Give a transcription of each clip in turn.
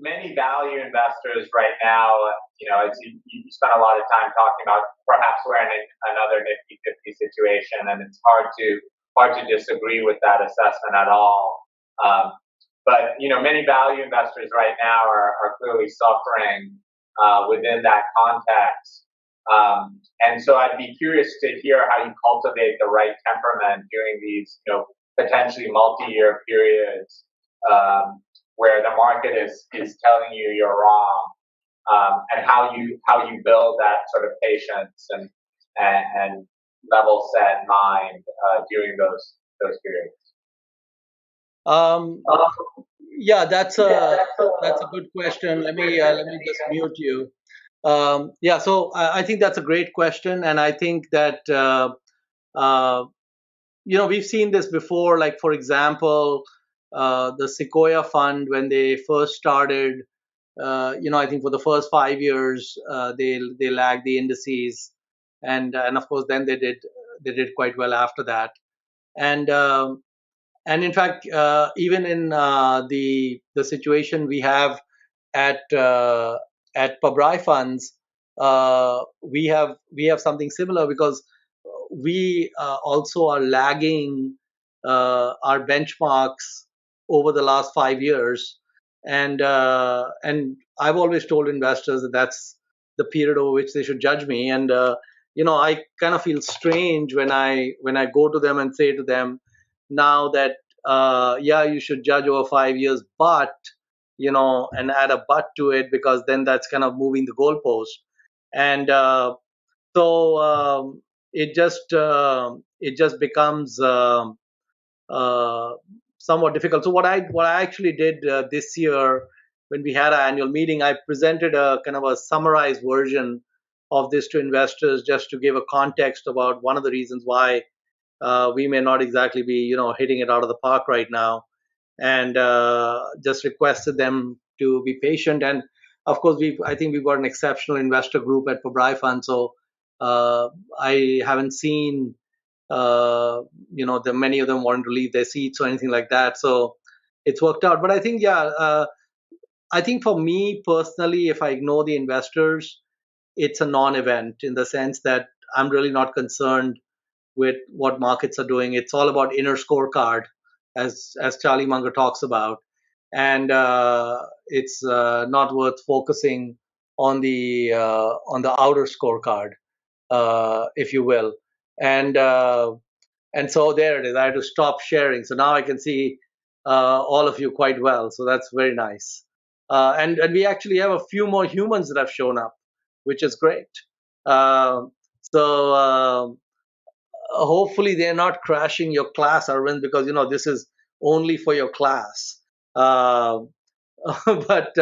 many value investors right now, you spend a lot of time talking about perhaps we're in another Nifty 50 situation, and it's hard to disagree with that assessment at all. But many value investors right now are clearly suffering within that context. And so I'd be curious to hear how you cultivate the right temperament during these, potentially multi-year periods where the market is telling you you're wrong, and how you build that sort of patience and level set mind during those periods. Yeah, that's a good question. Let me just mute you. Yeah, so I think that's a great question, and I think that uh, we've seen this before. Like for example, the Sequoia Fund when they first started. I think for the first 5 years they lagged the indices, and of course then they did quite well after that. And um, and in fact, even in the situation we have at Pabrai funds, we have something similar because we also are lagging our benchmarks over the last 5 years, and I've always told investors that that's the period over which they should judge me. And I kind of feel strange when I go to them and say to them now that yeah, you should judge over 5 years, but and add a but to it because then that's kind of moving the goalpost. And so it just becomes uh, somewhat difficult. So what I actually did this year when we had our annual meeting, I presented a kind of a summarized version of this to investors just to give a context about one of the reasons why we may not exactly be hitting it out of the park right now, and just requested them to be patient. And of course, I think we've got an exceptional investor group at Pabrai Fund, so uh, I haven't seen the many of them wanting to leave their seats or anything like that. So it's worked out. But I think, yeah, I think for me personally, if I ignore the investors, it's a non-event in the sense that I'm really not concerned with what markets are doing. It's all about inner scorecard, as Charlie Munger talks about, and it's not worth focusing on the outer scorecard, if you will. And so there it is. I had to stop sharing, so now I can see all of you quite well. So that's very nice. And we actually have a few more humans that have shown up, which is great. Uh, so hopefully they're not crashing your class, Arvind, because this is only for your class. Uh, but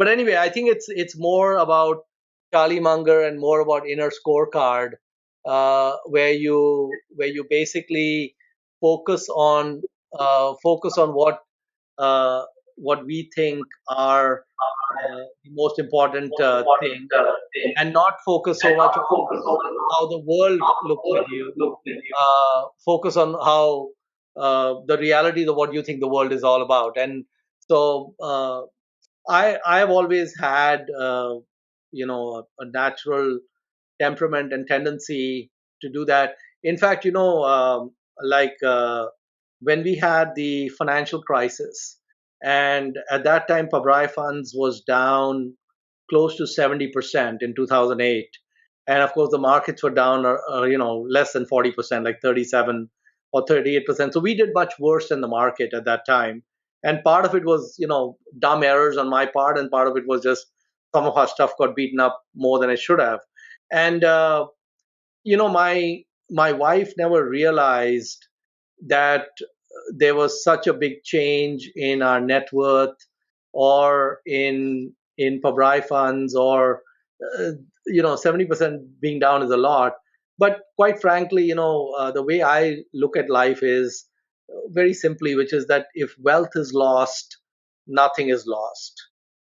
anyway, I think it's more about Charlie Munger and more about inner scorecard, where you basically focus on uh, what we think are the most important things, and not focus so much on how the world looks at you. Focus on how the reality of what you think the world is all about. And so I have always had a natural temperament and tendency to do that. In fact, like when we had the financial crisis, and at that time, Pabrai Funds was down close to 70% in 2008. And of course, the markets were down, less than 40%, like 37 or 38%. So we did much worse than the market at that time. And part of it was, dumb errors on my part, and part of it was just some of our stuff got beaten up more than it should have. And my wife never realized that there was such a big change in our net worth, or in Pabrai funds, or 70% being down is a lot. But quite frankly, the way I look at life is very simply, which is that if wealth is lost, nothing is lost.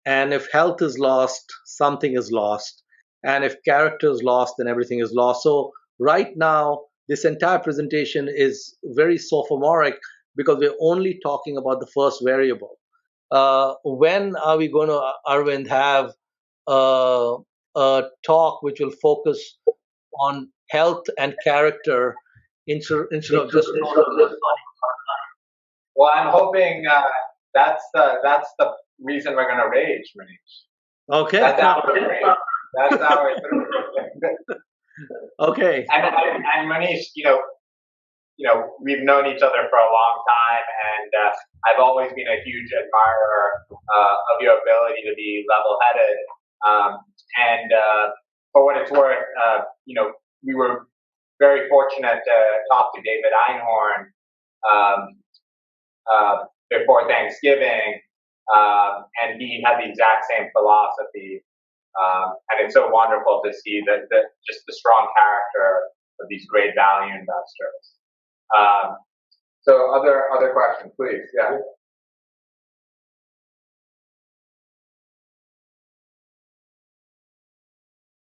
And if health is lost, something is lost. And if character is lost, then everything is lost. So right now, this entire presentation is very sophomoric because we're only talking about the first variable. When are we going to, Arvind, have a talk which will focus on health and character instead of just talking about Well, I'm hoping that's the reason we're going to rage, Manish. money? Okay. That's our rage. That's our. Okay. And Manish, we've known each other for a long time, and I've always been a huge admirer of your ability to be level-headed. And for what it's worth, we were very fortunate to talk to David Einhorn before Thanksgiving, and he had the exact same philosophy. And it's so wonderful to see that just the strong character of these great value investors. So other questions, please. Yeah.